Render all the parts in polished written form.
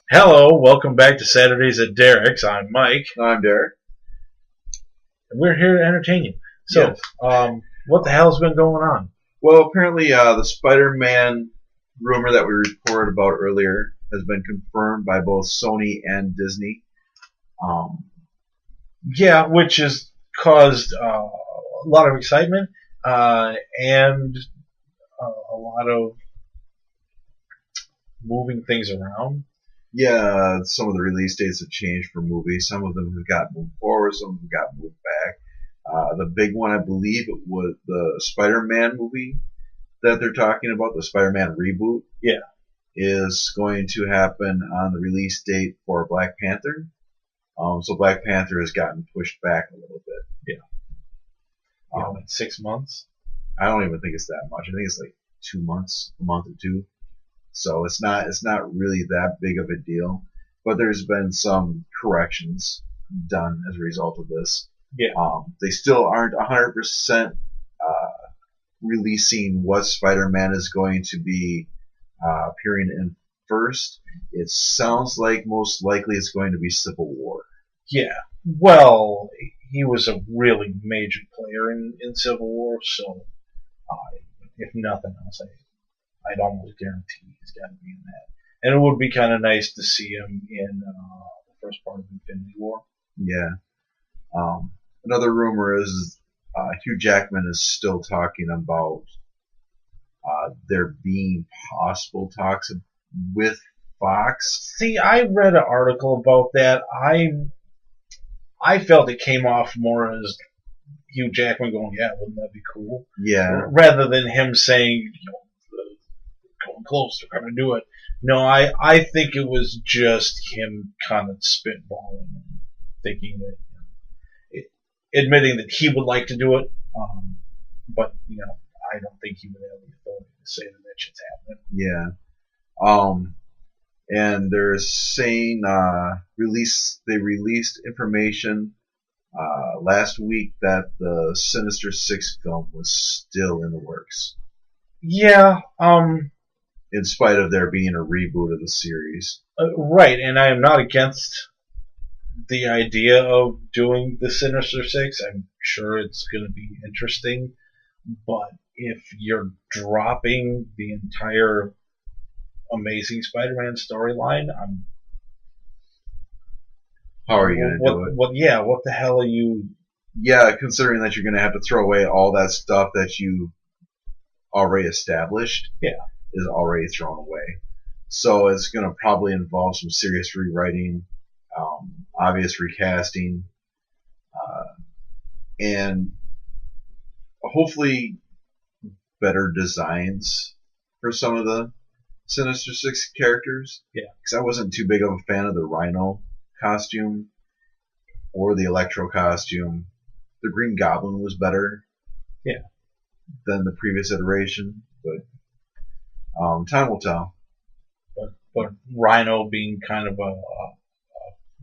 Hello, welcome back to Saturdays at Derek's. I'm Mike, I'm Derek. and we're here to entertain you. So, Yes. what the hell's been going on? Well, apparently the Spider-Man rumor that we reported about earlier has been confirmed by both Sony and Disney. Yeah, which has caused a lot of excitement and a lot of moving things around. Yeah, some of the release dates have changed for movies. Some of them have got moved forward, some of them got moved back. The big one, I believe, it was the Spider-Man movie that they're talking about, the Spider-Man reboot. Yeah. Is going to happen on the release date for Black Panther. So Black Panther has gotten pushed back a little bit. Yeah. Like 6 months? I don't even think it's that much. I think it's like 2 months, a month or two. So it's not really that big of a deal. But there's been some corrections done as a result of this. Yeah. They still aren't 100% releasing what Spider-Man is going to be appearing in first. It sounds like most likely it's going to be Civil War. Yeah. Well, he was a really major player in Civil War, so if nothing else, I'd almost guarantee he's got to be in that. And it would be kind of nice to see him in the first part of Infinity War. Yeah. Another rumor is Hugh Jackman is still talking about there being possible talks with Fox. See, I read an article about that. I felt it came off more as Hugh Jackman going, "Yeah, wouldn't that be cool?" Yeah. Rather than him saying, going close, they're going to do it. No, I think it was just him kind of spitballing and thinking that, admitting that he would like to do it, but I don't think he would have the authority to say that shit's happening. Yeah. And they're saying they released information last week that the Sinister Six film was still in the works. Yeah. In spite of there being a reboot of the series. Right, and I am not against the idea of doing the Sinister Six. I'm sure it's going to be interesting, but if you're dropping the entire Amazing Spider-Man storyline, how are you going to do it? What the hell are you? Yeah, considering that you're going to have to throw away all that stuff that you already established. Yeah. Is already thrown away. So it's going to probably involve some serious rewriting, obvious recasting, and hopefully better designs for some of the Sinister Six characters. Yeah. Because I wasn't too big of a fan of the Rhino costume or the Electro costume. The Green Goblin was better. Yeah. Than the previous iteration, but time will tell. But Rhino being kind of a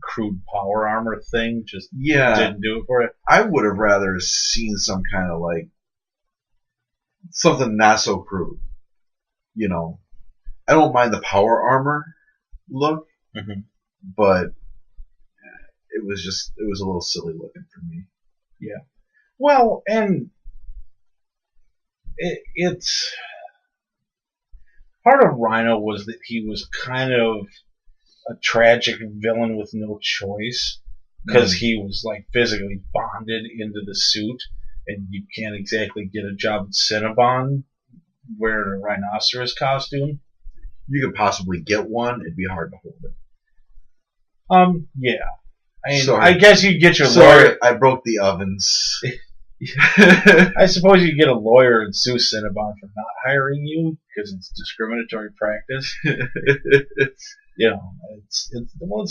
crude power armor thing just didn't do it for it. I would have rather seen some kind of like something not so crude. I don't mind the power armor look, but it was a little silly looking for me. Yeah. Well, and it's part of Rhino was that he was kind of a tragic villain with no choice because he was like physically bonded into the suit, and you can't exactly get a job at Cinnabon wearing a rhinoceros costume. You could possibly get one; it'd be hard to hold it. Yeah. I guess you'd get your lawyer. I broke the ovens. I suppose you get a lawyer and sue Cinnabon for not hiring you because it's discriminatory practice. It's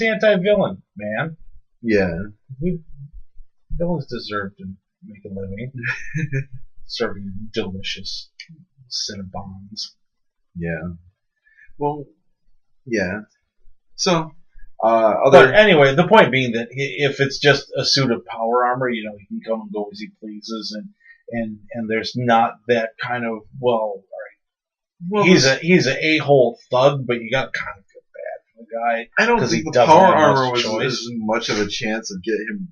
anti-villain, man. Yeah. Villains deserve to make a living serving delicious Cinnabons. Yeah. Well, yeah. So, but anyway, the point being that if it's just a suit of power armor, he can come and go as he pleases, and there's not that kind of he's a a-hole thug, but you got to kind of feel bad for the guy. I don't 'cause think he the doesn't power have armor much was choice. as much of a chance of getting him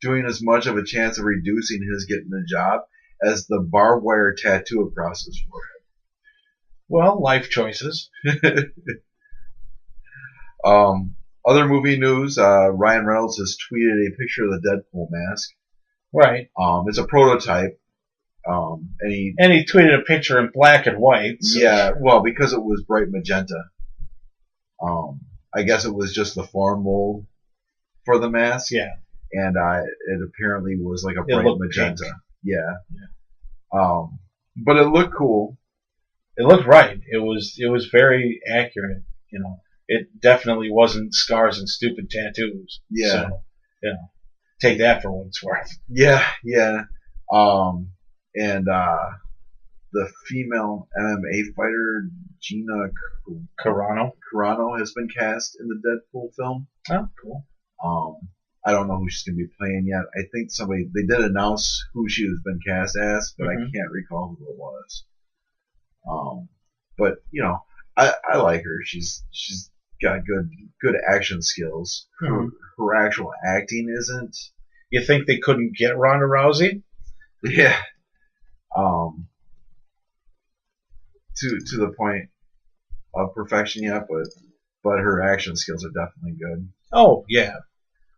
doing as much of a chance of reducing his getting the job as the barbed wire tattoo across his forehead. Well, life choices. Other movie news: Ryan Reynolds has tweeted a picture of the Deadpool mask. Right. It's a prototype. And he tweeted a picture in black and white. So. Yeah, well, because it was bright magenta. I guess it was just the form mold for the mask. Yeah. And it apparently was like a bright magenta. Pink. Yeah. But it looked cool. It looked right. It was very accurate. You know, it definitely wasn't scars and stupid tattoos. Yeah. So, you know, take that for what it's worth. Yeah, yeah. And the female MMA fighter Gina Carano has been cast in the Deadpool film. Oh, cool. I don't know who she's going to be playing yet. I think they did announce who she has been cast as, but I can't recall who it was. But you know, I like her. She's got good action skills. Her actual acting isn't. You think they couldn't get Ronda Rousey? Yeah. To the point of perfection yet, but her action skills are definitely good. Oh yeah.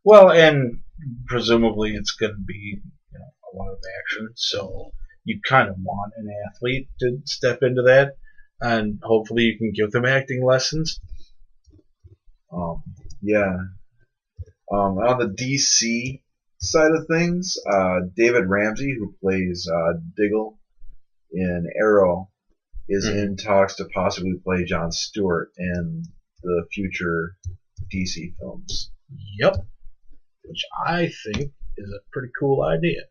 Well, and presumably it's going to be a lot of action, so you kind of want an athlete to step into that, and hopefully you can give them acting lessons. Yeah. On the DC side of things, David Ramsey, who plays Diggle in Arrow, is in talks to possibly play Jon Stewart in the future DC films. Yep. Which I think is a pretty cool idea.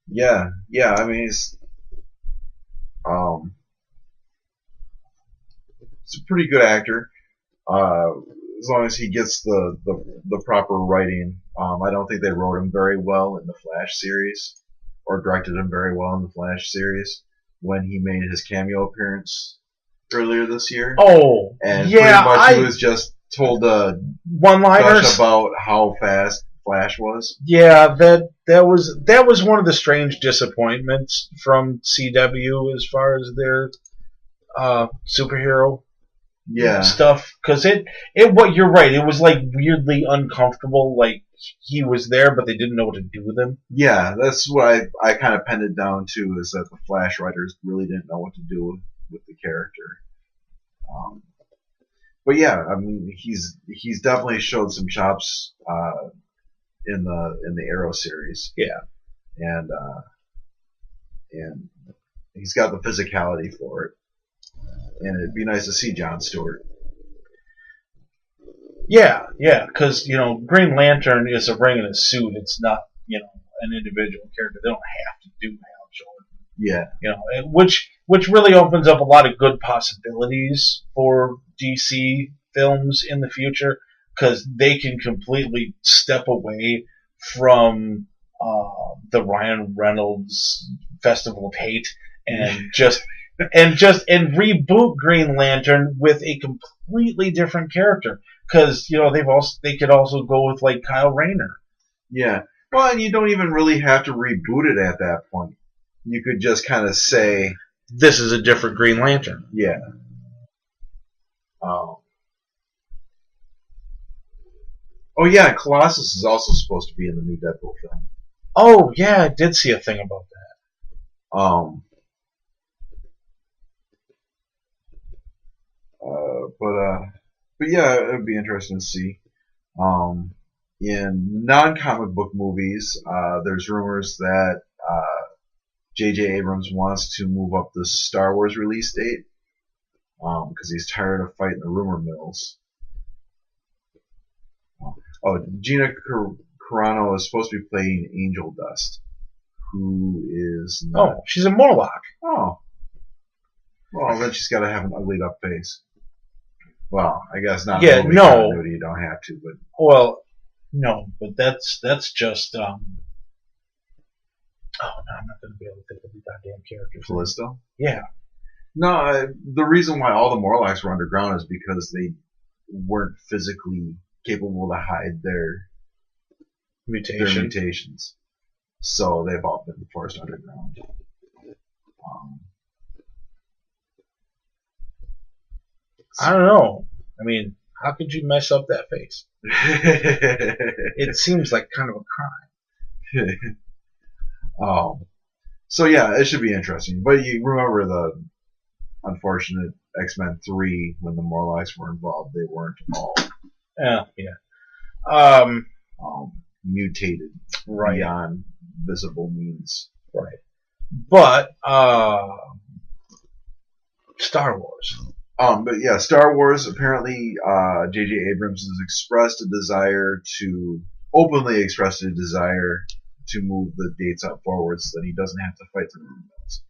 Yeah. I mean, he's a pretty good actor. As long as he gets the proper writing. I don't think they wrote him very well in the Flash series, or directed him very well in the Flash series when he made his cameo appearance earlier this year. Oh, and yeah, pretty much he was just told one-liners about how fast Flash was. Yeah, that was one of the strange disappointments from CW as far as their superhero stuff, because what you're right, it was like weirdly uncomfortable, like he was there but they didn't know what to do with him. Yeah, that's what I kind of penned it down to, is that the Flash writers really didn't know what to do with the character. But yeah, I mean, he's definitely showed some chops in the Arrow series. Yeah, and he's got the physicality for it. And it'd be nice to see Jon Stewart. Yeah, because Green Lantern is a ring in a suit. It's not an individual character. They don't have to do Hal Jordan. Yeah, which really opens up a lot of good possibilities for DC films in the future, because they can completely step away from the Ryan Reynolds Festival of Hate and just reboot Green Lantern with a completely different character, because they could also go with like Kyle Rayner. Yeah, well, and you don't even really have to reboot it at that point. You could just kind of say, this is a different Green Lantern. Yeah. Oh yeah, Colossus is also supposed to be in the new Deadpool film. Oh yeah, I did see a thing about that. But yeah, it would be interesting to see. In non-comic book movies, there's rumors that J.J. Abrams wants to move up the Star Wars release date because he's tired of fighting the rumor mills. Gina Carano is supposed to be playing Angel Dust, who is not... Oh, she's a Morlock. Oh. Well, then she's got to have an uglied up face. Well, I guess not. Yeah, no. You don't have to, but... Well, no, but that's just... Oh, no, I'm not going to be able to think of the goddamn character. Callisto? Yeah. No, the reason why all the Morlocks were underground is because they weren't physically capable to hide their mutations. So they've all been forced underground. I don't know. I mean, how could you mess up that face? It seems like kind of a crime. So yeah, it should be interesting. But you remember the unfortunate X-Men 3 when the Morlocks were involved? They weren't all mutated beyond visible means. Right. But Star Wars. But yeah, Star Wars, apparently J.J. Abrams has openly expressed a desire to move the dates up forward so that he doesn't have to fight the rumor mills.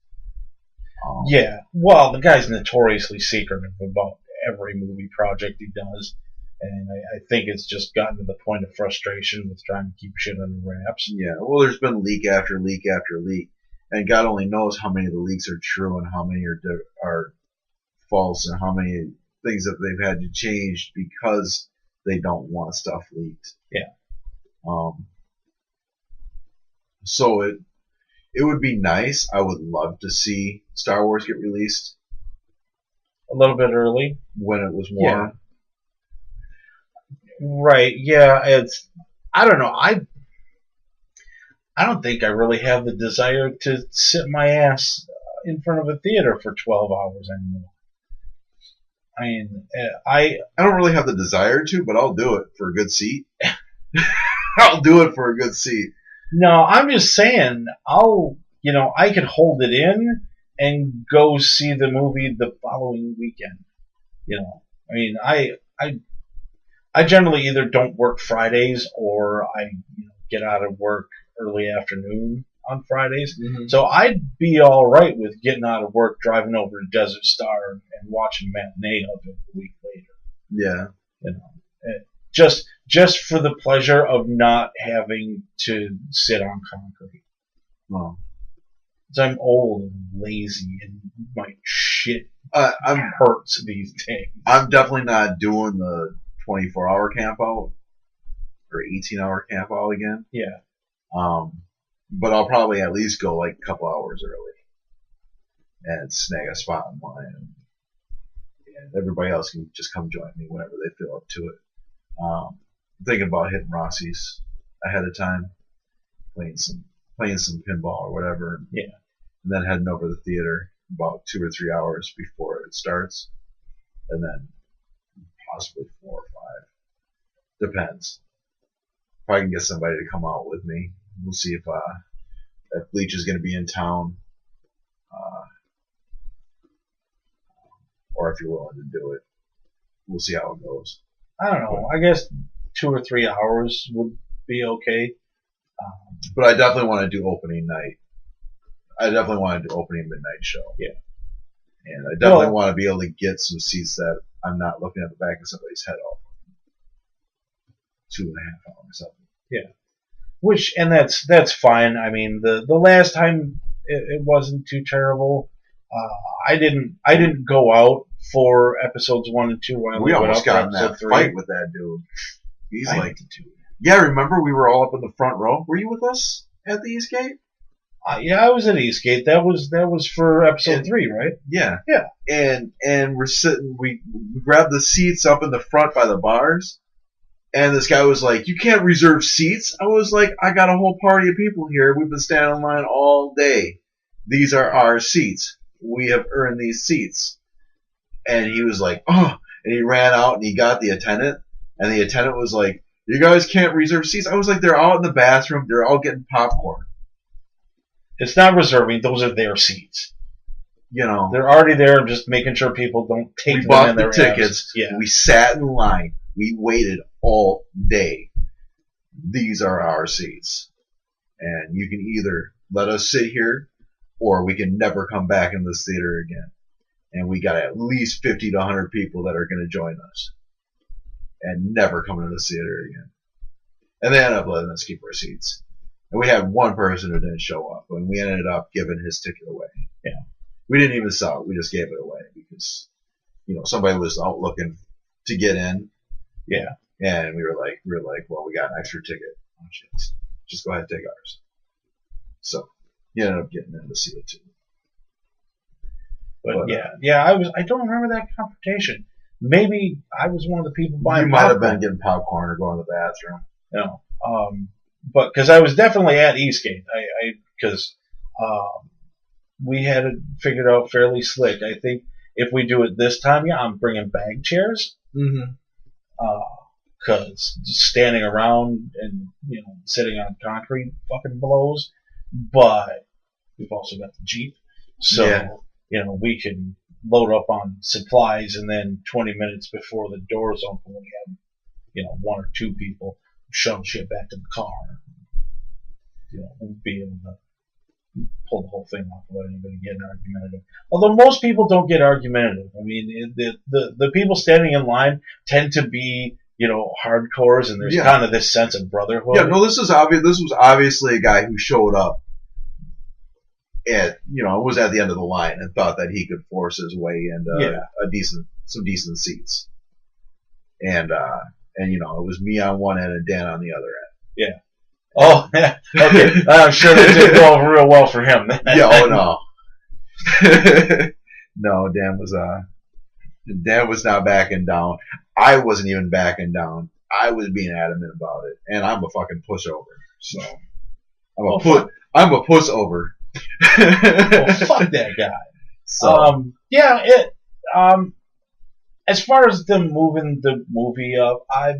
Yeah, well, the guy's notoriously secretive about every movie project he does, and I think it's just gotten to the point of frustration with trying to keep shit under wraps. Yeah, well, there's been leak after leak after leak, and God only knows how many of the leaks are true and how many are false and how many things that they've had to change because they don't want stuff leaked. Yeah. So it would be nice. I would love to see Star Wars get released a little bit early when it was more. Yeah. Right. Yeah. I don't know. I don't think I really have the desire to sit my ass in front of a theater for 12 hours anymore. I mean, I don't really have the desire to, but I'll do it for a good seat. I'll do it for a good seat. No, I'm just saying, I could hold it in and go see the movie the following weekend. I mean, I generally either don't work Fridays or I get out of work early afternoon on Fridays. Mm-hmm. So I'd be all right with getting out of work, driving over to Desert Star and watching matinee of it a week later. Yeah. Just for the pleasure of not having to sit on concrete. Oh. Because I'm old and lazy and my shit hurts these days. I'm definitely not doing the 24-hour camp out or 18-hour camp out again. Yeah. But I'll probably at least go like a couple hours early and snag a spot in line. And everybody else can just come join me whenever they feel up to it. I'm thinking about hitting Rossi's ahead of time, playing some pinball or whatever. Yeah. And then heading over to the theater about 2 or 3 hours before it starts. And then possibly 4 or 5. Depends. If I can get somebody to come out with me. We'll see if Bleach is going to be in town, or if you're willing to do it. We'll see how it goes. I don't know. I guess 2 or 3 hours would be okay. But I definitely want to do opening night. I definitely want to do opening midnight show. Yeah. And I definitely want to be able to get some seats that I'm not looking at the back of somebody's head off. 2.5 hours or something. Yeah. That's fine. I mean, the last time it wasn't too terrible. I didn't go out for episodes 1 and 2. We almost got in that 3. Fight with that dude. He's like, yeah, remember we were all up in the front row. Were you with us at the Eastgate? Yeah, I was at Eastgate. That was for episode 3, right? Yeah. Yeah. And we're sitting. We grabbed the seats up in the front by the bars. And this guy was like, you can't reserve seats. I was like, I got a whole party of people here. We've been standing in line all day. These are our seats. We have earned these seats. And he was like, oh. And he ran out and he got the attendant. And the attendant was like, you guys can't reserve seats. I was like, they're all in the bathroom. They're all getting popcorn. It's not reserving. Those are their seats. They're already there. I'm just making sure people don't take them in their tickets. Yeah. We sat in line. We waited all day. These are our seats. And you can either let us sit here or we can never come back in this theater again. And we got at least 50 to 100 people that are going to join us and never come into this theater again. And they ended up letting us keep our seats. And we had one person who didn't show up, and we ended up giving his ticket away. Yeah. We didn't even sell it. We just gave it away because, somebody was out looking to get in. Yeah. And we were like, well, we got an extra ticket. Oh, just go ahead and take ours. So he ended up getting in to see it too. But I don't remember that confrontation. Maybe I was one of the people buying. You might have been getting popcorn or going to the bathroom. No, but because I was definitely at Eastgate, because we had it figured out fairly slick. I think if we do it this time, I'm bringing bag chairs. Mm-hmm. Because just standing around and sitting on concrete fucking blows. But we've also got the Jeep, so we can load up on supplies, and then 20 minutes before the doors open, we have one or two people shuttle shit back to the car. We'll be able to pull the whole thing off without anybody getting argumentative. Although most people don't get argumentative. I mean, the people standing in line tend to be hardcores, and there's kind of this sense of brotherhood. Yeah, no, this was obviously a guy who showed up at was at the end of the line and thought that he could force his way into some decent seats. And it was me on one end and Dan on the other end. Yeah. Oh, okay. I'm sure that didn't go over real well for him. Yeah. Oh no. No, Dan was not backing down. I wasn't even backing down. I was being adamant about it, and I'm a fucking pushover. So I'm a pushover. Well, fuck that guy. So as far as them moving the movie up, I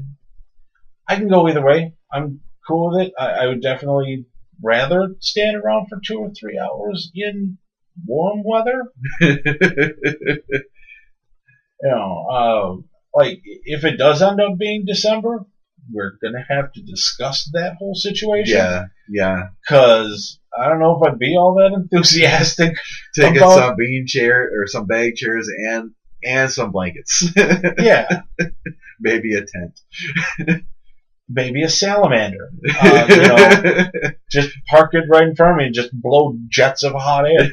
can go either way. I'm cool with it. I would definitely rather stand around for 2 or 3 hours in warm weather. Like if it does end up being December, we're gonna have to discuss that whole situation. Yeah. Because I don't know if I'd be all that enthusiastic. Taking some bean chair or some bag chairs and some blankets. Yeah. Maybe a tent. Maybe a salamander. Just park it right in front of me and just blow jets of hot air.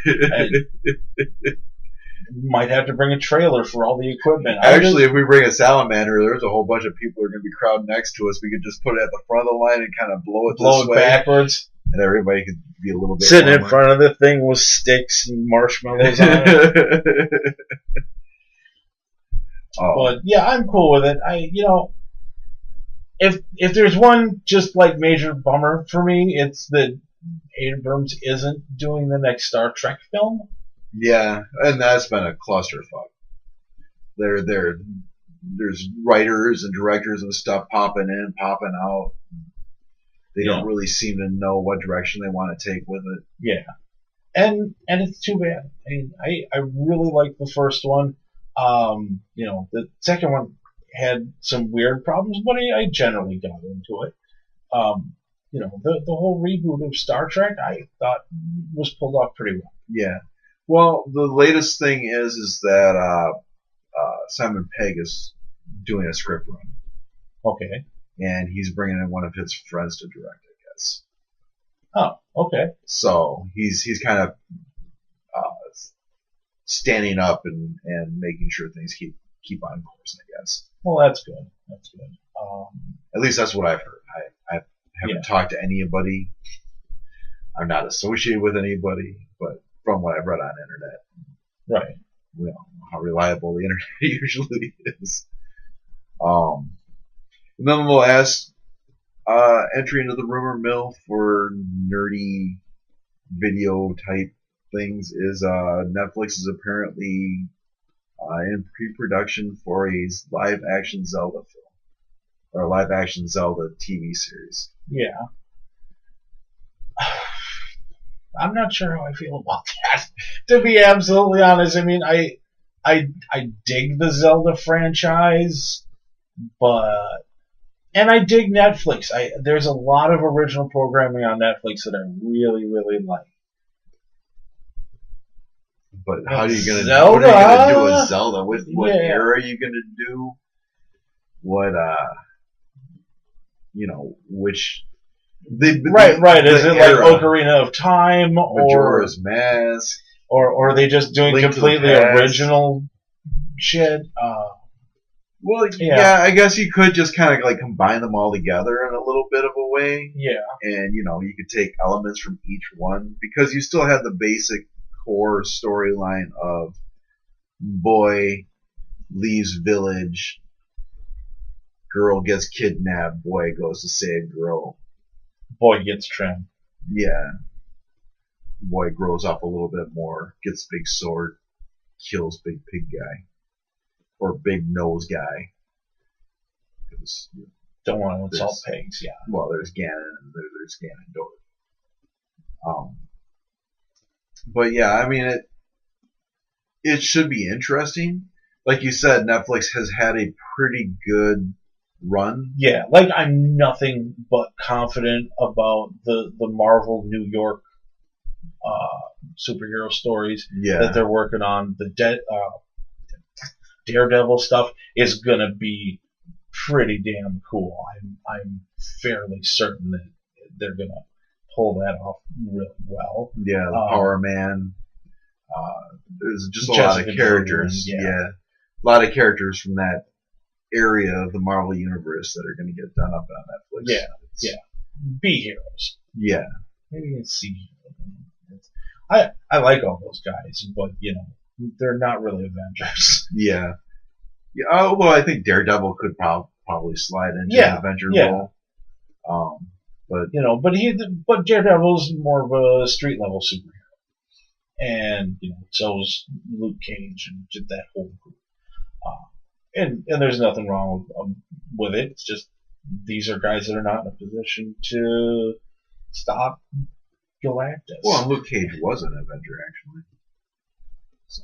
Might have to bring a trailer for all the equipment. Actually, if we bring a salamander, there's a whole bunch of people who are going to be crowding next to us. We could just put it at the front of the line and kind of blow it backwards. And everybody could be a little bit sitting warmer in front of the thing with sticks and marshmallows on it. But yeah, I'm cool with it. If there's one just like major bummer for me, it's that Abrams isn't doing the next Star Trek film. Yeah, and that's been a clusterfuck. There's writers and directors and stuff popping in, popping out. They don't really seem to know what direction they want to take with it. Yeah, and it's too bad. I mean, I really liked the first one. The second one had some weird problems, but I generally got into it. The whole reboot of Star Trek I thought was pulled off pretty well. Yeah. Well, the latest thing is that Simon Pegg is doing a script run. Okay. And he's bringing in one of his friends to direct, I guess. Oh, okay. So he's kind of standing up and making sure things keep on course, I guess. Well, that's good. That's good. At least that's what I've heard. I haven't talked to anybody. I'm not associated with anybody, but from what I've read on the internet. Right. We know how reliable the internet usually is. And then the last entry into the rumor mill for nerdy video type things is Netflix is apparently in pre-production for a live-action Zelda film. Or a live-action Zelda TV series. Yeah. I'm not sure how I feel about that. To be absolutely honest, I mean, I dig the Zelda franchise, and I dig Netflix. There's a lot of original programming on Netflix that I really, really like. But how are you going to do with Zelda? What era are you going to do? What which? Right. Is it like Ocarina of Time or Majora's Mask? Or are they just doing Link to the completely Past. original shit? Well, Yeah. yeah, I guess you could just kind of like combine them all together in a little bit of a way. Yeah. And, you know, you could take elements from each one because you still have the basic core storyline of boy leaves village, girl gets kidnapped, boy goes to save girl. Boy gets trimmed. Yeah. Boy grows up a little bit more, gets big sword, kills big pig guy. Or big nose guy. Because, you know, Don't want to insult pigs, yeah. well, there's Ganon and there's Ganondorf. But yeah, I mean, it should be interesting. Like you said, Netflix has had a pretty good run. Yeah, like I'm nothing but confident about the Marvel New York superhero stories that they're working on. The Daredevil stuff is gonna be pretty damn cool. I'm fairly certain that they're gonna pull that off really well. Yeah, the Power Man. There's just a lot of characters. Yeah, a lot of characters from that area of the Marvel universe that are going to get done up on Netflix. Yeah. B heroes. Yeah. Maybe you can see. I like all those guys, but you know they're not really Avengers. Yeah. Although I think Daredevil could probably slide into an Avenger role. But you know, but Daredevil's more of a street level superhero, and you know, so is Luke Cage and just that whole group. And there's nothing wrong with it. It's just these are guys that are not in a position to stop Galactus. Well, Luke Cage was an Avenger actually. So,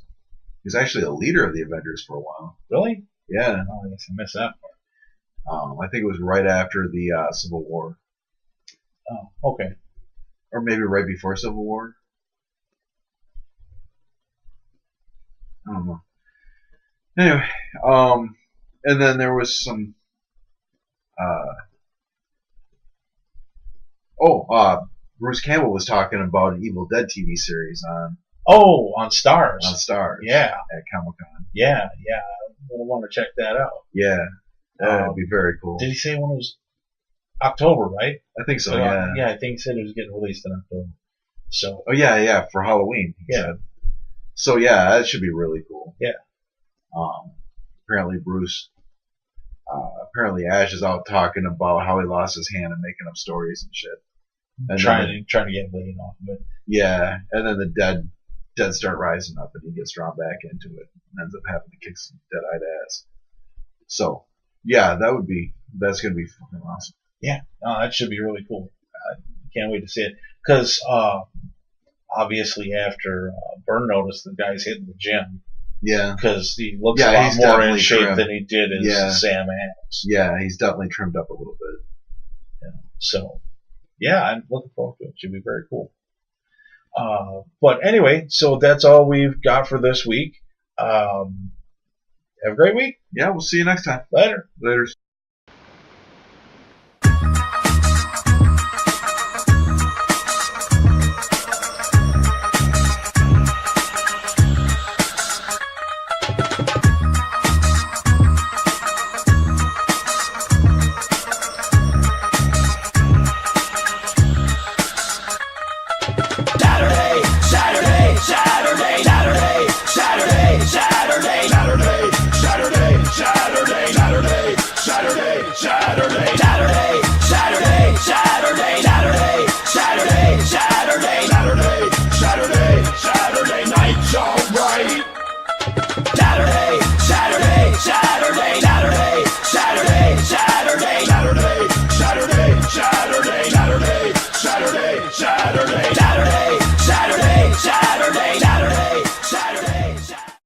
he was actually a leader of the Avengers for a while. Really? Yeah. Oh, I guess I missed that part. I think it was right after the Civil War. Oh, okay. Or maybe right before Civil War. I don't know. Anyway, and then there was some. Bruce Campbell was talking about an Evil Dead TV series on Stars. On Stars. Yeah. At Comic-Con. Yeah. I want to check that out. Yeah, that would be very cool. Did he say when it was October, right? I think so. Yeah. Yeah, I think he said it was getting released in October. So. Oh yeah, for Halloween. He said. So yeah, that should be really cool. Yeah. Apparently Ash is out talking about how he lost his hand and making up stories and shit. And trying to get laid off of it. Yeah, and then the dead start rising up, and he gets drawn back into it, and ends up having to kick some dead-eyed ass. So, yeah, that's gonna be fucking awesome. Yeah, that should be really cool. Can't wait to see it. Because obviously after Burn Notice, the guy's hitting the gym. Yeah. Because he looks a lot more in shape than he did as Sam Adams. Yeah, he's definitely trimmed up a little bit. Yeah. So, yeah, I'm looking forward to it. It should be very cool. But anyway, so that's all we've got for this week. Have a great week. Yeah, we'll see you next time. Later. Later.